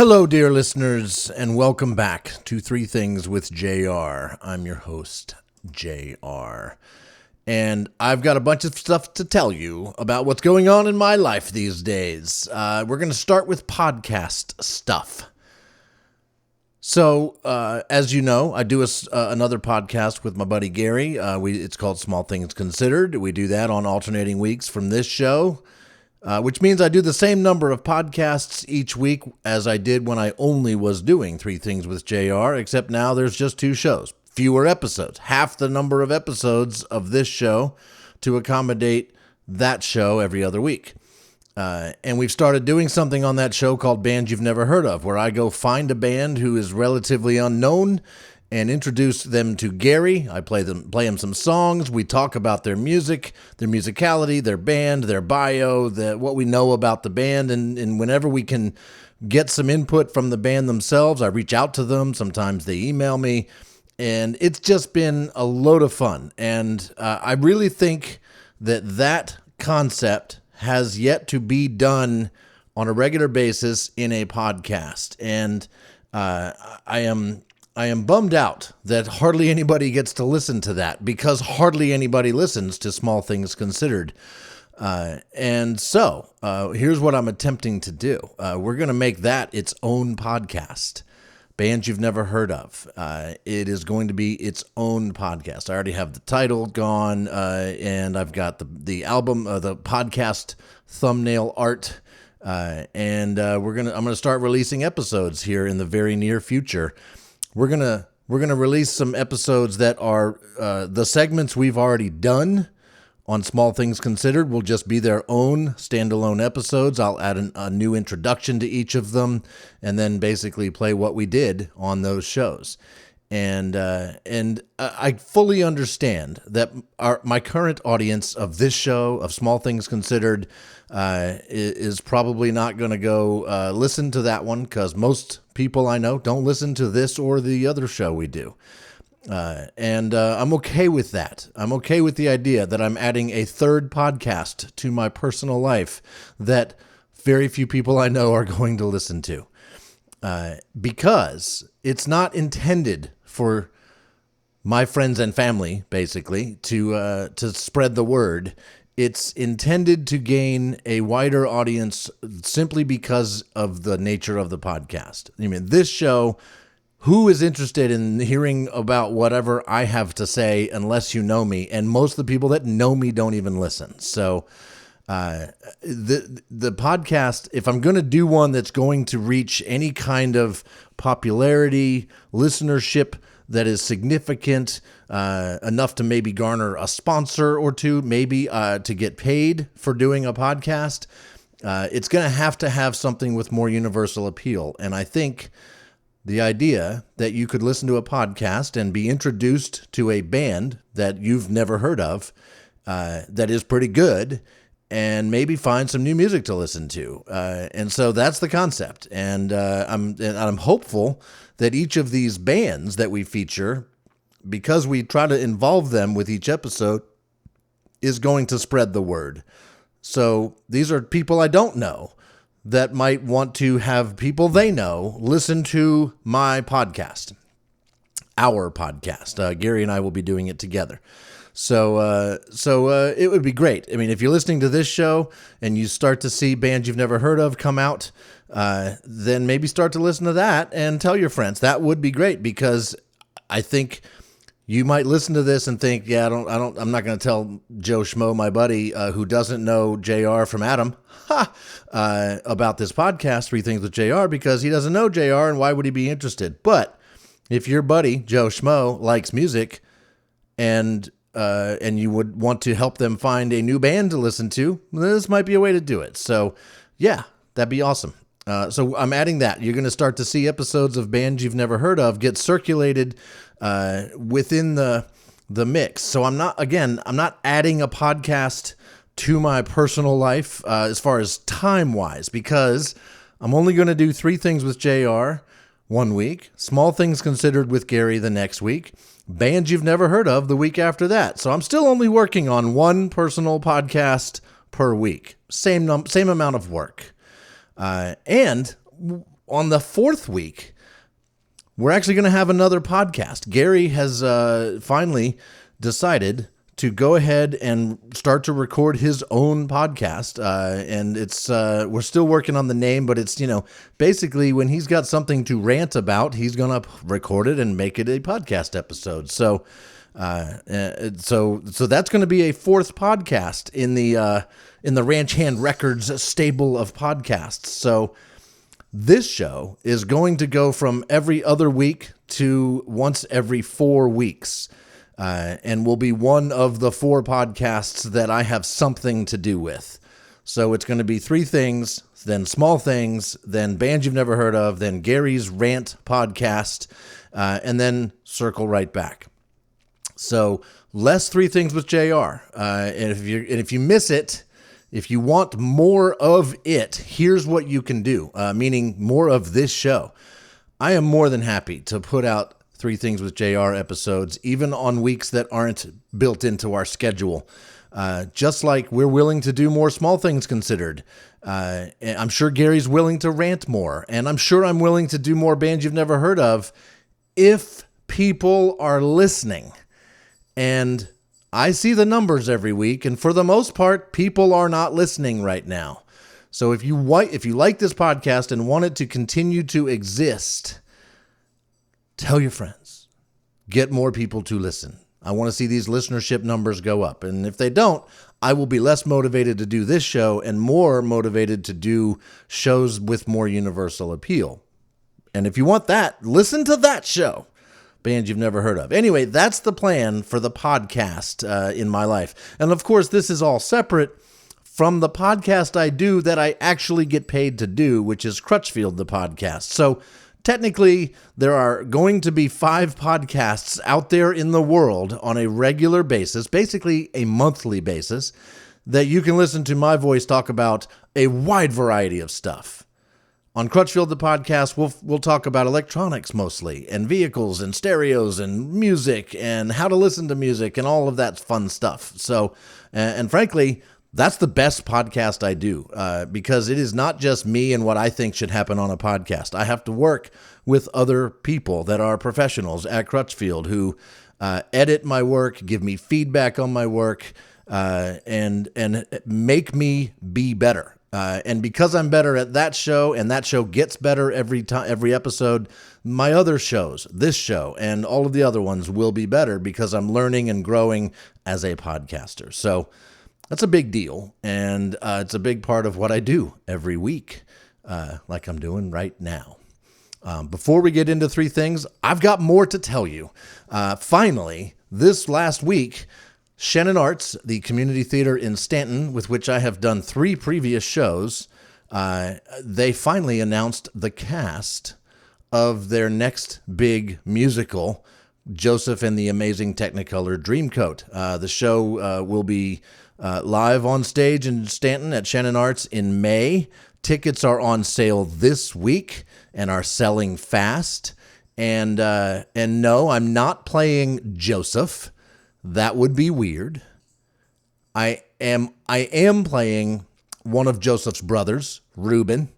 Hello, dear listeners, and welcome back to Three Things with JR. I'm your host, JR. And I've got a bunch of stuff to tell you about what's going on in my life these days. We're going to start with podcast stuff. So, as you know, I do another podcast with my buddy Gary. It's called Small Things Considered. We do that on alternating weeks from this show. Which means I do the same number of podcasts each week as I did when I only was doing Three Things with JR, except now there's just two shows. Fewer episodes. Half the number of episodes of this show to accommodate that show every other week. And we've started doing something on that show called Bands You've Never Heard Of, where I go find a band who is relatively unknown and introduce them to Gary. I play him some songs. We talk about their music, their musicality, their band, their bio, what we know about the band. And whenever we can get some input from the band themselves, I reach out to them. Sometimes they email me. And it's just been a load of fun. And I really think that concept has yet to be done on a regular basis in a podcast. And I am bummed out that hardly anybody gets to listen to that, because hardly anybody listens to Small Things Considered. And so here's what I'm attempting to do. We're going to make that its own podcast. Bands You've Never Heard Of. It is going to be its own podcast. I already have the title gone, and I've got the album, the podcast thumbnail art, and I'm gonna start releasing episodes here in the very near future. We're gonna release some episodes that are the segments we've already done on Small Things Considered will just be their own standalone episodes. I'll add a new introduction to each of them, and then basically play what we did on those shows. And I fully understand that my current audience of this show, of Small Things Considered, is probably not going to go listen to that one, because most people I know don't listen to this or the other show we do. And I'm okay with that. I'm okay with the idea that I'm adding a third podcast to my personal life that very few people I know are going to listen to. Because it's not intended for my friends and family, basically, to spread the word. It's intended to gain a wider audience simply because of the nature of the podcast. I mean, this show, who is interested in hearing about whatever I have to say unless you know me? And most of the people that know me don't even listen. So the podcast, if I'm going to do one that's going to reach any kind of popularity, listenership that is significant, enough to maybe garner a sponsor or two, maybe to get paid for doing a podcast, it's going to have something with more universal appeal. And I think the idea that you could listen to a podcast and be introduced to a band that you've never heard of, that is pretty good, and maybe find some new music to listen to. And so that's the concept. And I'm hopeful that each of these bands that we feature, because we try to involve them with each episode, is going to spread the word. So these are people I don't know that might want to have people they know listen to my podcast, our podcast. Gary and I will be doing it together. So it would be great. I mean, if you're listening to this show and you start to see bands you've never heard of come out, then maybe start to listen to that and tell your friends. That would be great, because I think you might listen to this and think, yeah, I'm not going to tell Joe Schmo, my buddy, who doesn't know JR from Adam, about this podcast, Three Things with JR, because he doesn't know JR, and why would he be interested? But if your buddy, Joe Schmo, likes music, and you would want to help them find a new band to listen to, this might be a way to do it. So, yeah, that'd be awesome. So I'm adding that. You're going to start to see episodes of bands you've never heard of get circulated within the mix. So I'm not adding a podcast to my personal life as far as time-wise, because I'm only going to do Three Things with JR one week, Small Things Considered with Gary the next week, bands you've never heard of the week after that. So I'm still only working on one personal podcast per week. Same amount of work. And on the fourth week, we're actually going to have another podcast. Gary has finally decided to go ahead and start to record his own podcast. And it's we're still working on the name, but it's, basically when he's got something to rant about, he's going to record it and make it a podcast episode. So that's going to be a fourth podcast in the Ranch Hand Records stable of podcasts. So this show is going to go from every other week to once every 4 weeks. And will be one of the 4 podcasts that I have something to do with. So it's going to be 3 things, then Small Things, then Bands You've Never Heard Of, then Gary's Rant podcast, and then circle right back. So less 3 Things with JR. And if you miss it, if you want more of it, here's what you can do, meaning more of this show. I am more than happy to put out 3 Things with JR episodes, even on weeks that aren't built into our schedule. Just like we're willing to do more Small Things Considered. I'm sure Gary's willing to rant more, and I'm sure I'm willing to do more Bands You've Never Heard Of if people are listening. And I see the numbers every week, and for the most part, people are not listening right now. So if you like this podcast and want it to continue to exist, tell your friends. Get more people to listen. I want to see these listenership numbers go up. And if they don't, I will be less motivated to do this show and more motivated to do shows with more universal appeal. And if you want that, listen to that show. Bands You've Never Heard Of. Anyway, that's the plan for the podcast in my life. And of course, this is all separate from the podcast I do that I actually get paid to do, which is Crutchfield, the podcast. So technically, there are going to be 5 podcasts out there in the world on a regular basis, basically a monthly basis, that you can listen to my voice talk about a wide variety of stuff. On Crutchfield, the podcast, we'll talk about electronics mostly, and vehicles, and stereos, and music, and how to listen to music, and all of that fun stuff. So, and frankly, that's the best podcast I do, because it is not just me and what I think should happen on a podcast. I have to work with other people that are professionals at Crutchfield who edit my work, give me feedback on my work, and make me be better. And because I'm better at that show, and that show gets better every episode, my other shows, this show, and all of the other ones will be better because I'm learning and growing as a podcaster. So that's a big deal, and it's a big part of what I do every week, like I'm doing right now. Before we get into 3 things, I've got more to tell you. Finally, this last week, Shannon Arts, the community theater in Stanton, with which I have done 3 previous shows, they finally announced the cast of their next big musical, Joseph and the Amazing Technicolor Dreamcoat. The show will be live on stage in Stanton at Shannon Arts in May. Tickets are on sale this week and are selling fast. And no, I'm not playing Joseph. That would be weird. I am playing one of Joseph's brothers, Reuben,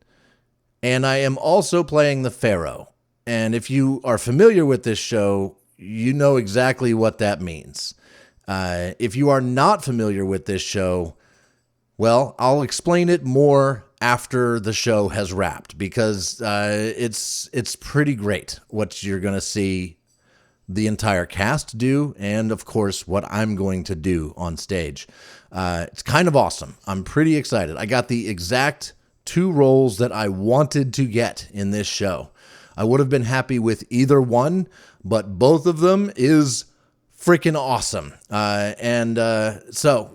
and I am also playing the Pharaoh. And if you are familiar with this show, you know exactly what that means. If you are not familiar with this show, well, I'll explain it more after the show has wrapped, because it's pretty great what you're going to see the entire cast do, and of course what I'm going to do on stage. It's kind of awesome. I'm pretty excited. I got the exact 2 roles that I wanted to get in this show. I would have been happy with either one, but both of them is freaking awesome. So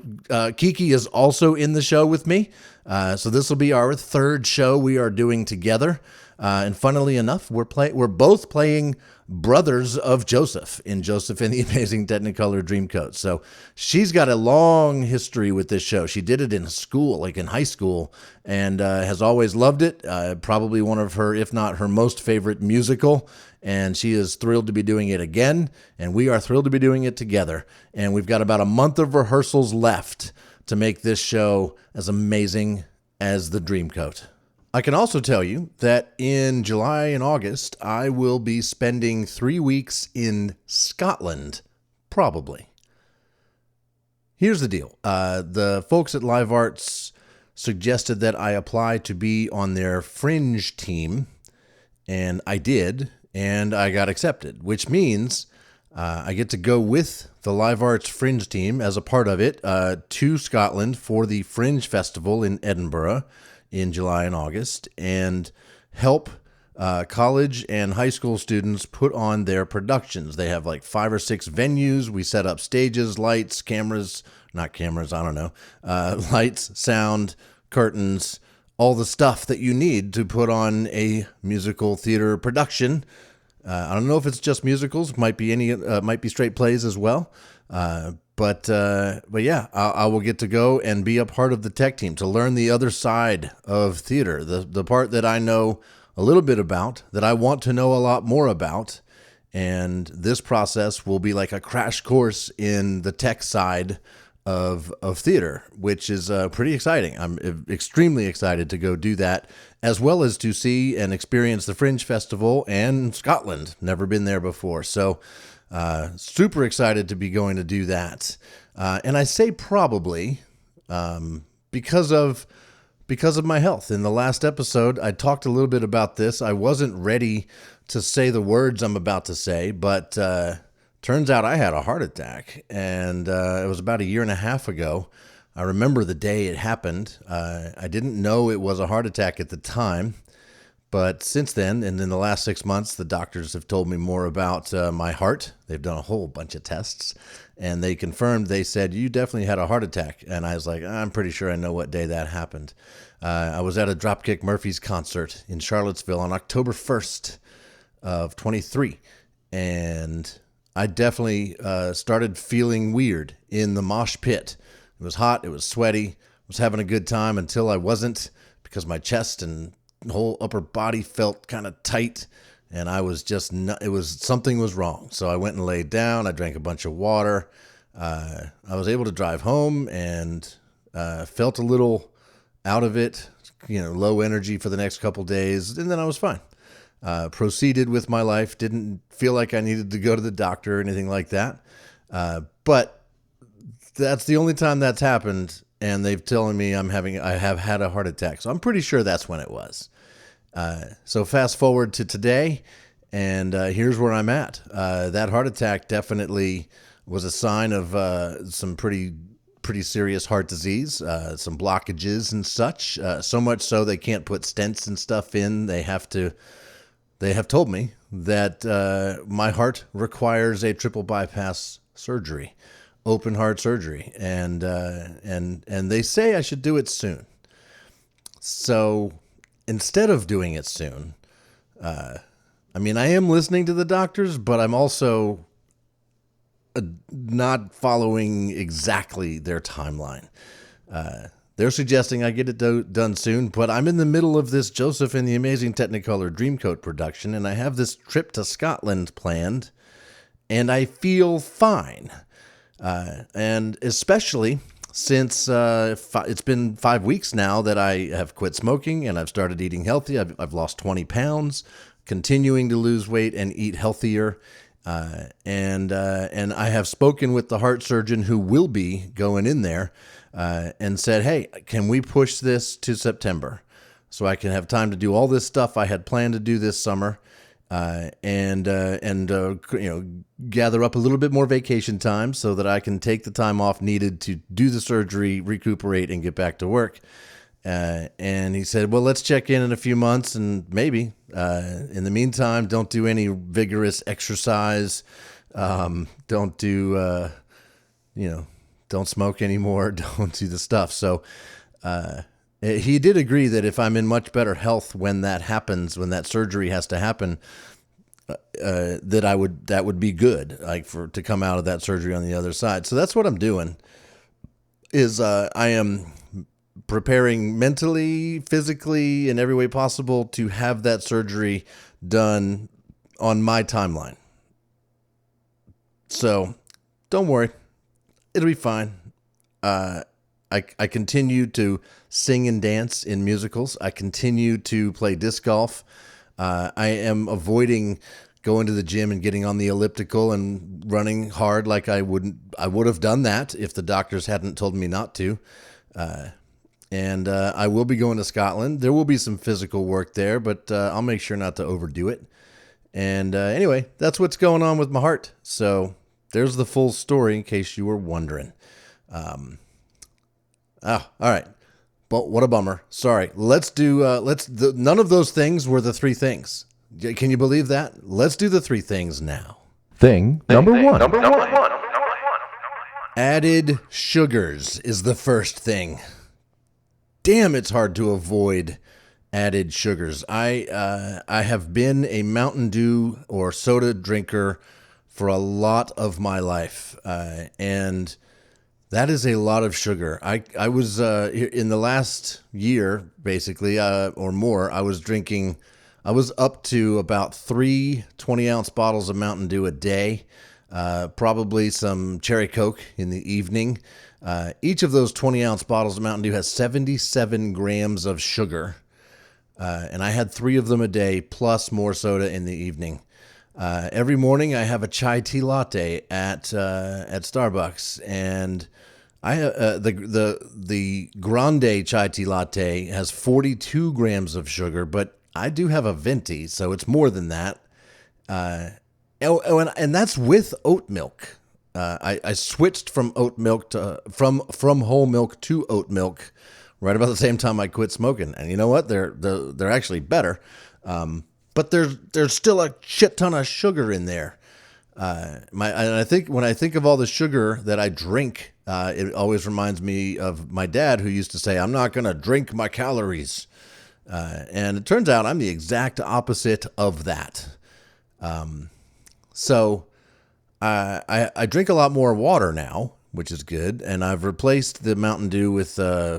Kiki is also in the show with me. So this will be our 3rd show we are doing together. And funnily enough, we're both playing brothers of Joseph in Joseph and the Amazing Technicolor Dreamcoat. So she's got a long history with this show. She did it in school, like in high school, and has always loved it. Probably one of her, if not her most favorite musical. And she is thrilled to be doing it again. And we are thrilled to be doing it together. And we've got about a month of rehearsals left to make this show as amazing as the Dreamcoat. I can also tell you that in July and August, I will be spending 3 weeks in Scotland, probably. Here's the deal. The folks at Live Arts suggested that I apply to be on their fringe team, and I did, and I got accepted, which means I get to go with the Live Arts Fringe team as a part of it to Scotland for the Fringe Festival in Edinburgh in July and August, and help college and high school students put on their productions. They have like 5 or 6 venues. We set up stages, lights, cameras, not cameras, I don't know, lights, sound, curtains, all the stuff that you need to put on a musical theater production. I don't know if it's just musicals. Might be might be straight plays as well. But yeah, I will get to go and be a part of the tech team to learn the other side of theater, the part that I know a little bit about, that I want to know a lot more about. And this process will be like a crash course in the tech side of theater, which is pretty exciting. I'm extremely excited to go do that, as well as to see and experience the Fringe Festival and Scotland. Never been there before. So super excited to be going to do that. And I say probably because of my health. In the last episode, I talked a little bit about this. I wasn't ready to say the words I'm about to say, but turns out I had a heart attack, and it was about 1.5 years ago. I remember the day it happened. I didn't know it was a heart attack at the time, but since then, and in the last 6 months, the doctors have told me more about my heart. They've done a whole bunch of tests, and they confirmed, they said, you definitely had a heart attack. And I was like, I'm pretty sure I know what day that happened. I was at a Dropkick Murphys concert in Charlottesville on October 1st of 23, and I definitely started feeling weird in the mosh pit. It was hot, it was sweaty, I was having a good time until I wasn't, because my chest and whole upper body felt kind of tight, and I was just not, something was wrong. So I went and laid down. I drank a bunch of water. I was able to drive home and felt a little out of it, low energy for the next couple days, and then I was fine. Proceeded with my life. Didn't feel like I needed to go to the doctor or anything like that. But that's the only time that's happened, and they've telling me I have had a heart attack. So I'm pretty sure that's when it was. So fast forward to today, and here's where I'm at. That heart attack definitely was a sign of some pretty serious heart disease, some blockages and such. So much so they can't put stents and stuff in. They have told me that my heart requires a triple bypass surgery, open heart surgery, and they say I should do it soon. So instead of doing it soon, I am listening to the doctors, but I'm also not following exactly their timeline. They're suggesting I get it done soon, but I'm in the middle of this Joseph and the Amazing Technicolor Dreamcoat production, and I have this trip to Scotland planned, and I feel fine. And especially since it's been 5 weeks now that I have quit smoking and I've started eating healthy. I've lost 20 pounds, continuing to lose weight and eat healthier. And I have spoken with the heart surgeon who will be going in there, and said, hey, can we push this to September so I can have time to do all this stuff I had planned to do this summer, and gather up a little bit more vacation time so that I can take the time off needed to do the surgery, recuperate, and get back to work. And he said, well, let's check in a few months, and maybe in the meantime, don't do any vigorous exercise. Don't do, don't smoke anymore. Don't do the stuff. So he did agree that if I'm in much better health when that happens, when that surgery has to happen, that would be good, like to come out of that surgery on the other side. So that's what I'm doing. Is I am preparing mentally, physically, in every way possible to have that surgery done on my timeline. So don't worry, it'll be fine. I continue to sing and dance in musicals. I continue to play disc golf. I am avoiding going to the gym and getting on the elliptical and running hard like I would have done that if the doctors hadn't told me not to. And I will be going to Scotland. There will be some physical work there, but I'll make sure not to overdo it. And anyway, that's what's going on with my heart. So there's the full story in case you were wondering. All right. But what a bummer. Sorry. Let's do, none of those things were the three things. Can you believe that? Let's do the three things now. Thing number one. Added sugars is the first thing. Damn, it's hard to avoid added sugars. I have been a Mountain Dew or soda drinker for a lot of my life, and that is a lot of sugar. I was in the last year, basically, or more. I was up to about 3 20-ounce bottles of Mountain Dew a day, probably some Cherry Coke in the evening. Each of those 20-ounce bottles of Mountain Dew has 77 grams of sugar, and I had 3 of them a day, plus more soda in the evening. Every morning I have a chai tea latte at Starbucks, and I the grande chai tea latte has 42 grams of sugar, but I do have a venti, so it's more than that. And that's with oat milk. I switched from oat milk to from whole milk to oat milk right about the same time I quit smoking. And you know what? They're actually better. But there's still a shit ton of sugar in there. And I think when I think of all the sugar that I drink, it always reminds me of my dad, who used to say, "I'm not going to drink my calories." And it turns out I'm the exact opposite of that. So I drink a lot more water now, which is good. And I've replaced the Mountain Dew with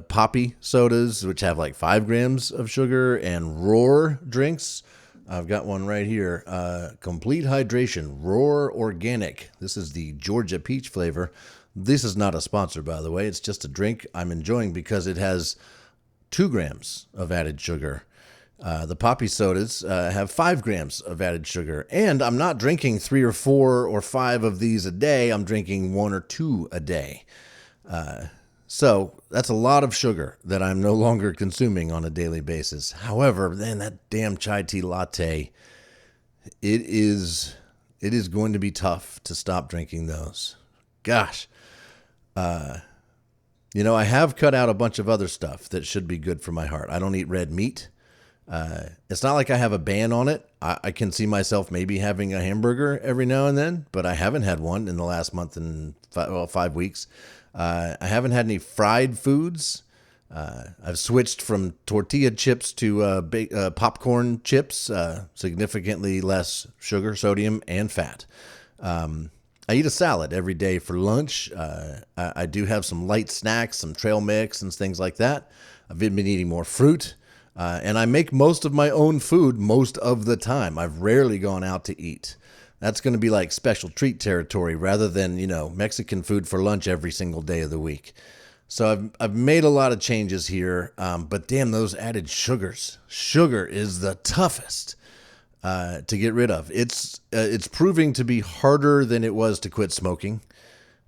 Poppy sodas, which have like 5 grams of sugar, and Roar drinks. I've got one right here. Complete Hydration, Roar Organic. This is the Georgia peach flavor. This is not a sponsor, by the way. It's just a drink I'm enjoying because it has 2 grams of added sugar. The Poppy sodas have 5 grams of added sugar. And I'm not drinking 3 or 4 or 5 of these a day. I'm drinking 1 or 2 a day. So that's a lot of sugar that I'm no longer consuming on a daily basis. However, man, that damn chai tea latte, it is going to be tough to stop drinking those. Gosh. I have cut out a bunch of other stuff that should be good for my heart. I don't eat red meat. It's not like I have a ban on it. I can see myself maybe having a hamburger every now and then, but I haven't had one in the last month and 5 weeks. I haven't had any fried foods. I've switched from tortilla chips to popcorn chips, significantly less sugar, sodium, and fat. I eat a salad every day for lunch. I do have some light snacks, some trail mix and things like that. I've been eating more fruit. And I make most of my own food most of the time. I've rarely gone out to eat. That's going to be like special treat territory rather than, Mexican food for lunch every single day of the week. So I've made a lot of changes here, but damn, those added sugars. Sugar is the toughest to get rid of. It's proving to be harder than it was to quit smoking.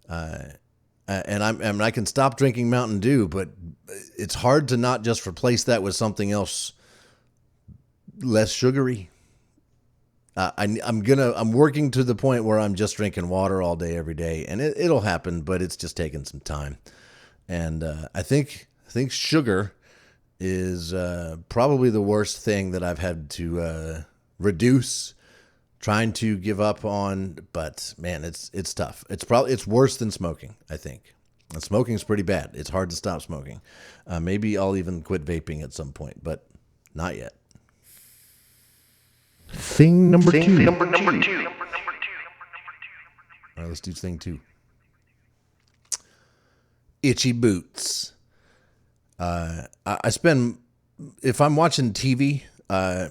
And I can stop drinking Mountain Dew, but it's hard to not just replace that with something else less sugary. I'm working to the point where I'm just drinking water all day, every day, and it'll happen, but it's just taking some time. And I think sugar is probably the worst thing that I've had to reduce, trying to give up on. But man, it's tough. It's worse than smoking, I think. And smoking's pretty bad. It's hard to stop smoking. Maybe I'll even quit vaping at some point, but not yet. Thing number two. All right, let's do thing 2. Itchy boots. I spend, if I'm watching TV,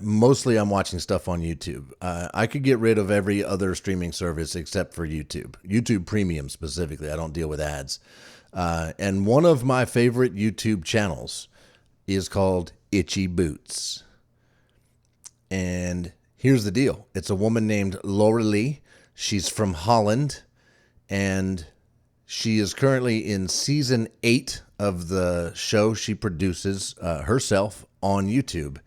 Mostly I'm watching stuff on YouTube. I could get rid of every other streaming service except for YouTube Premium specifically. I don't deal with ads. And one of my favorite YouTube channels is called Itchy Boots. And here's the deal. It's a woman named Laura Lee. She's from Holland, and she is currently in season 8 of the show she produces herself on YouTube.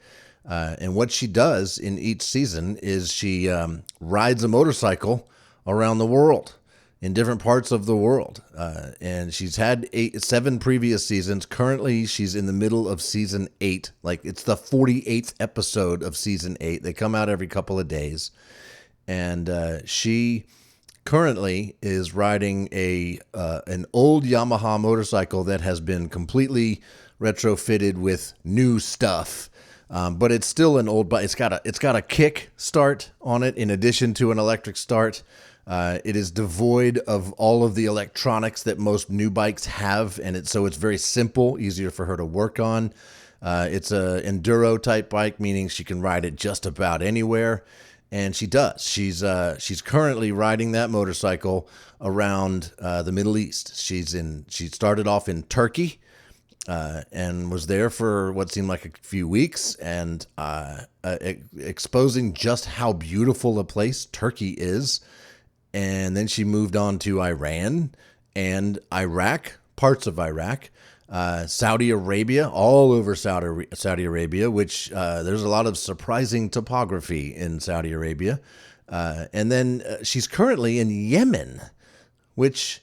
And what she does in each season is she rides a motorcycle around the world, in different parts of the world. And she's had 7 previous seasons. Currently, she's in the middle of season 8. Like, it's the 48th episode of season 8. They come out every couple of days. And she currently is riding an old Yamaha motorcycle that has been completely retrofitted with new stuff. But it's still an old bike. It's got a kick start on it in addition to an electric start. It is devoid of all of the electronics that most new bikes have, and so it's very simple, easier for her to work on. It's a enduro type bike, meaning she can ride it just about anywhere, and she does. She's currently riding that motorcycle around the Middle East. She started off in Turkey. And was there for what seemed like a few weeks, and exposing just how beautiful a place Turkey is. And then she moved on to Iran and Iraq, parts of Iraq, Saudi Arabia, all over Saudi Arabia, which there's a lot of surprising topography in Saudi Arabia. And then she's currently in Yemen, which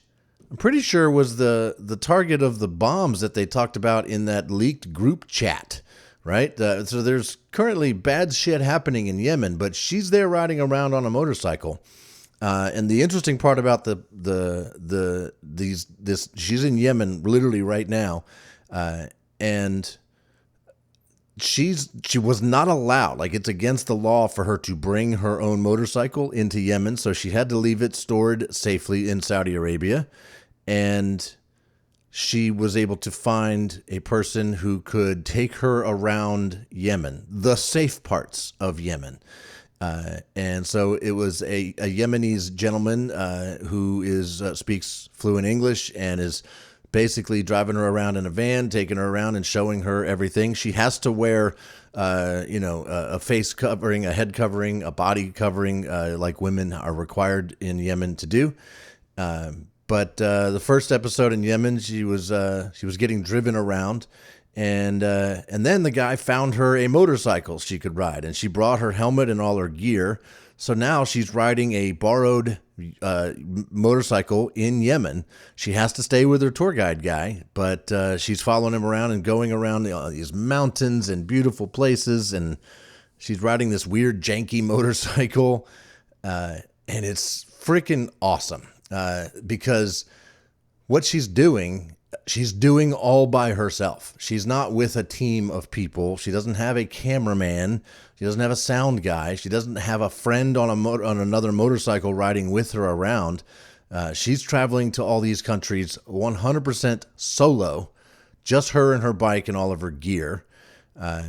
I'm pretty sure was the target of the bombs that they talked about in that leaked group chat, right? So there's currently bad shit happening in Yemen, but she's there riding around on a motorcycle. And the interesting part about she's in Yemen literally right now, and she was not allowed, like, it's against the law for her to bring her own motorcycle into Yemen, so she had to leave it stored safely in Saudi Arabia. And she was able to find a person who could take her around Yemen, the safe parts of Yemen. And so it was a Yemenis gentleman who speaks fluent English and is basically driving her around in a van, taking her around and showing her everything. She has to wear, a face covering, a head covering, a body covering, like women are required in Yemen to do. But the first episode in Yemen, she was getting driven around, and then the guy found her a motorcycle she could ride, and she brought her helmet and all her gear. So now she's riding a borrowed motorcycle in Yemen. She has to stay with her tour guide guy, but she's following him around and going around these mountains and beautiful places, and she's riding this weird janky motorcycle, and it's freaking awesome. Because what she's doing all by herself. She's not with a team of people. She doesn't have a cameraman. She doesn't have a sound guy. She doesn't have a friend on another motorcycle riding with her around. She's traveling to all these countries 100% solo, just her and her bike and all of her gear.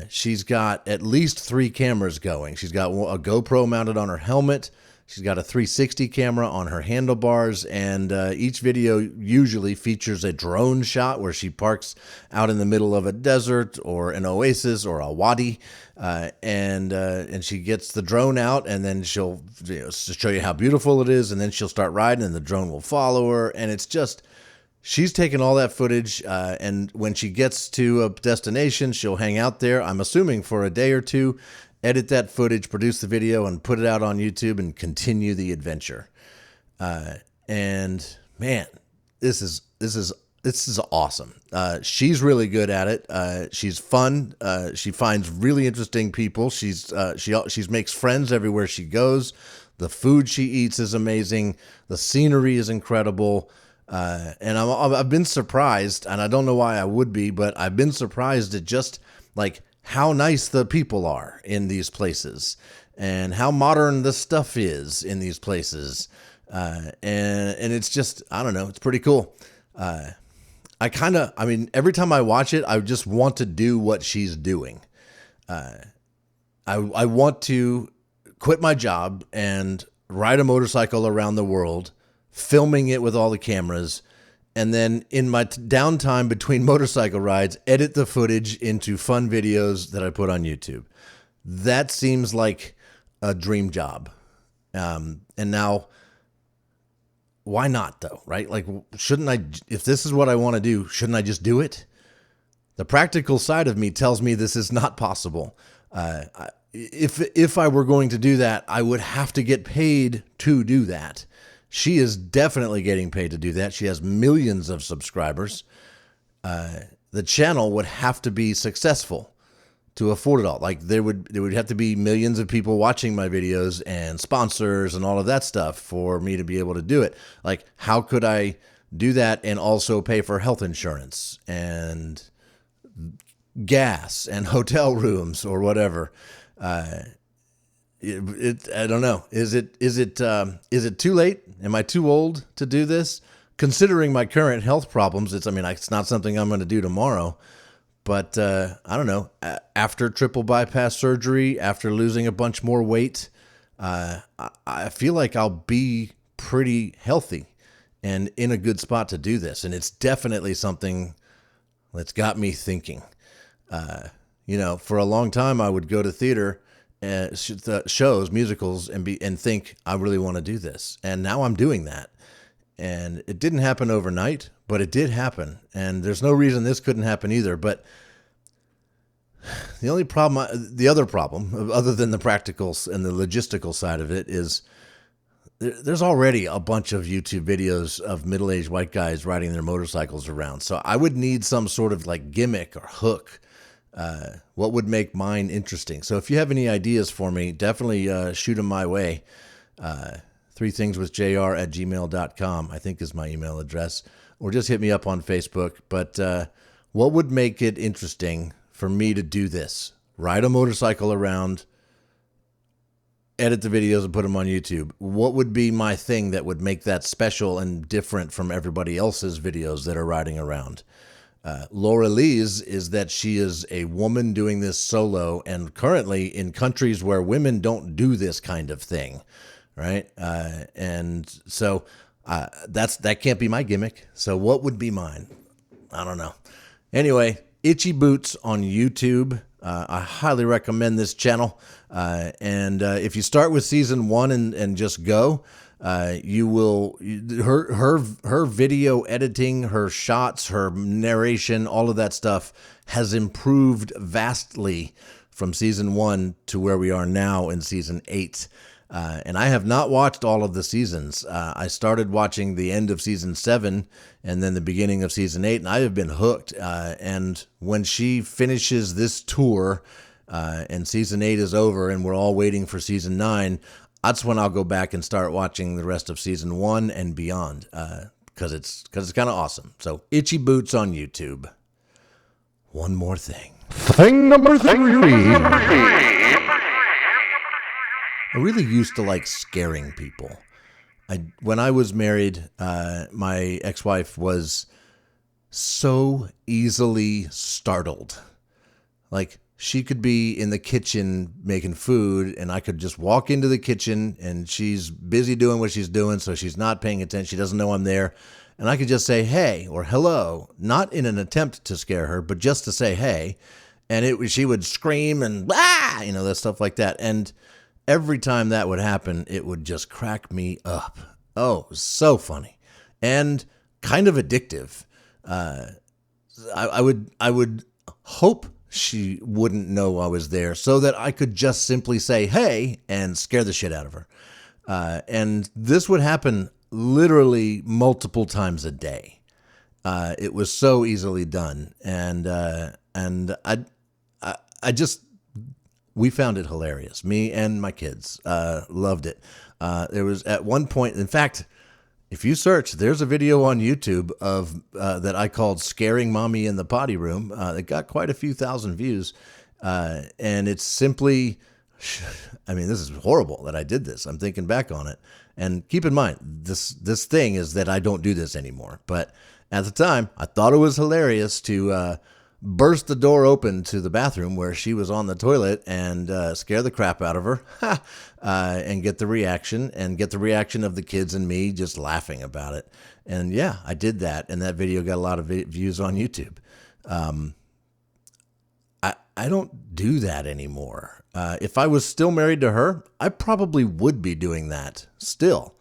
She's got at least 3 cameras going. She's got a GoPro mounted on her helmet. She's got a 360 camera on her handlebars, and each video usually features a drone shot where she parks out in the middle of a desert or an oasis or a wadi, and she gets the drone out, and then she'll show you how beautiful it is, and then she'll start riding, and the drone will follow her, and it's just... She's taken all that footage, and when she gets to a destination, she'll hang out there, I'm assuming for a day or two, edit that footage, produce the video, and put it out on YouTube and continue the adventure. And man, this is awesome. She's really good at it. She's fun. She finds really interesting people. She makes friends everywhere she goes. The food she eats is amazing. The scenery is incredible. And I've been surprised, and I don't know why I would be, but I've been surprised at just like how nice the people are in these places and how modern the stuff is in these places. And it's just, I don't know, it's pretty cool. Every time I watch it, I just want to do what she's doing. I want to quit my job and ride a motorcycle around the world, filming it with all the cameras, and then in my downtime between motorcycle rides, edit the footage into fun videos that I put on YouTube. That seems like a dream job. And now, why not though, right? Like, shouldn't I, if this is what I want to do, shouldn't I just do it? The practical side of me tells me this is not possible. If I were going to do that, I would have to get paid to do that. She is definitely getting paid to do that. She has millions of subscribers. The channel would have to be successful to afford it all. Like there would have to be millions of people watching my videos and sponsors and all of that stuff for me to be able to do it. Like, how could I do that and also pay for health insurance and gas and hotel rooms or whatever? I don't know. Is it too late? Am I too old to do this? Considering my current health problems, it's not something I'm going to do tomorrow. But I don't know. After triple bypass surgery, after losing a bunch more weight, I feel like I'll be pretty healthy and in a good spot to do this. And it's definitely something that's got me thinking. For a long time, I would go to theater shows, musicals, and think, I really want to do this. And now I'm doing that. And it didn't happen overnight, but it did happen. And there's no reason this couldn't happen either. But the other problem, other than the practical and the logistical side of it, is there's already a bunch of YouTube videos of middle-aged white guys riding their motorcycles around. So I would need some sort of like gimmick or hook. What would make mine interesting? So if you have any ideas for me, definitely shoot them my way. 3thingswithjr@gmail.com, I think is my email address, or just hit me up on Facebook. But what would make it interesting for me to do this? Ride a motorcycle around, edit the videos and put them on YouTube. What would be my thing that would make that special and different from everybody else's videos that are riding around? Laura Lee's is that she is a woman doing this solo, and currently in countries where women don't do this kind of thing, right? And so that can't be my gimmick. So what would be mine? I don't know. Anyway, Itchy Boots on YouTube. I highly recommend this channel. And if you start with season 1 and just go, you will, her video editing, her shots, her narration, all of that stuff has improved vastly from season 1 to where we are now in season 8. And I have not watched all of the seasons. I started watching the end of season 7 and then the beginning of season 8, and I have been hooked. And when she finishes this tour, and season 8 is over and we're all waiting for season 9, that's when I'll go back and start watching the rest of season 1 and beyond, because it's kind of awesome. So Itchy Boots on YouTube. One more thing. Thing number 3. I really used to like scaring people. When I was married, my ex-wife was so easily startled. Like, she could be in the kitchen making food, and I could just walk into the kitchen, and she's busy doing what she's doing, so she's not paying attention. She doesn't know I'm there. And I could just say, hey, or hello, not in an attempt to scare her, but just to say, hey. And she would scream and, that stuff like that. And every time that would happen, it would just crack me up. Oh, it was so funny and kind of addictive. I would hope she wouldn't know I was there so that I could just simply say, hey, and scare the shit out of her. And this would happen literally multiple times a day. It was so easily done. And we found it hilarious. Me and my kids loved it. There was at one point, in fact, if you search, there's a video on YouTube of that I called "Scaring Mommy in the Potty Room." It got quite a few thousand views, and it's simply, this is horrible that I did this. I'm thinking back on it, and keep in mind, this thing is that I don't do this anymore. But at the time, I thought it was hilarious to burst the door open to the bathroom where she was on the toilet and scare the crap out of her and get the reaction of the kids and me just laughing about it. And yeah, I did that. And that video got a lot of views on YouTube. I don't do that anymore. If I was still married to her, I probably would be doing that still.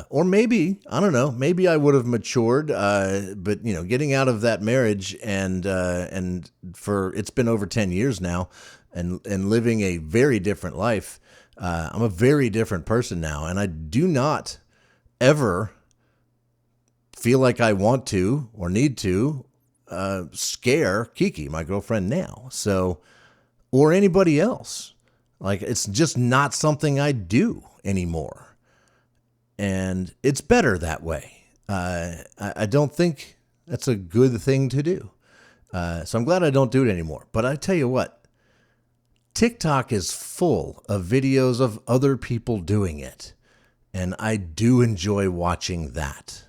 Or maybe, I don't know, maybe I would have matured, but getting out of that marriage and for, it's been over 10 years now and living a very different life. I'm a very different person now, and I do not ever feel like I want to or need to, scare Kiki, my girlfriend now. So, or anybody else. Like, it's just not something I do anymore. And it's better that way. I don't think that's a good thing to do. So I'm glad I don't do it anymore. But I tell you what, TikTok is full of videos of other people doing it. And I do enjoy watching that.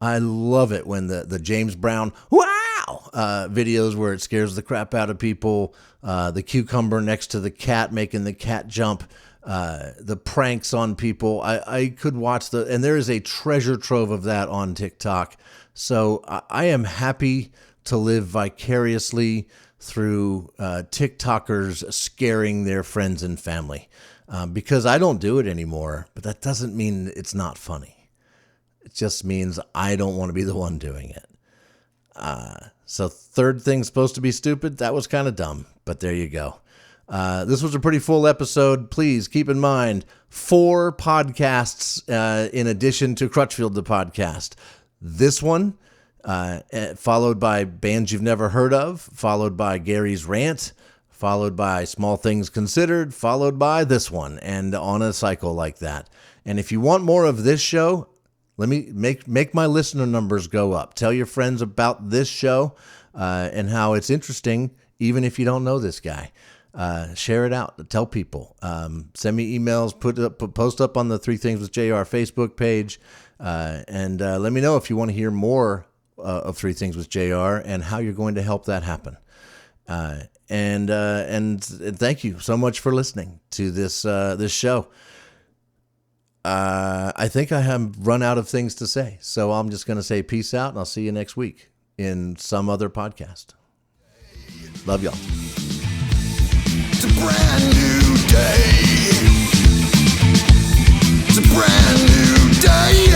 I love it when the James Brown, wow, videos where it scares the crap out of people, the cucumber next to the cat making the cat jump, the pranks on people. I could watch and there is a treasure trove of that on TikTok. So I am happy to live vicariously through TikTokers scaring their friends and family, because I don't do it anymore, but that doesn't mean it's not funny. It just means I don't want to be the one doing it. So third thing supposed to be stupid. That was kind of dumb, but there you go. This was a pretty full episode. Please keep in mind 4 podcasts in addition to Crutchfield the podcast. This one, followed by Bands You've Never Heard Of, followed by Gary's Rant, followed by Small Things Considered, followed by this one, and on a cycle like that. And if you want more of this show, let me make my listener numbers go up. Tell your friends about this show and how it's interesting, even if you don't know this guy. Share it out. Tell people. Send me emails. Post up on the 3 Things with JR Facebook page, and let me know if you want to hear more of 3 Things with JR and how you're going to help that happen. And thank you so much for listening to this show. I think I have run out of things to say, so I'm just going to say peace out, and I'll see you next week in some other podcast. Love y'all. It's a brand new day. It's a brand new day.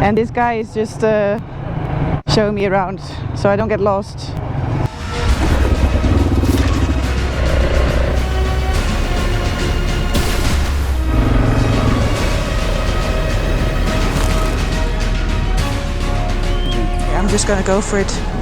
And this guy is just showing me around so I don't get lost. I'm just gonna go for it.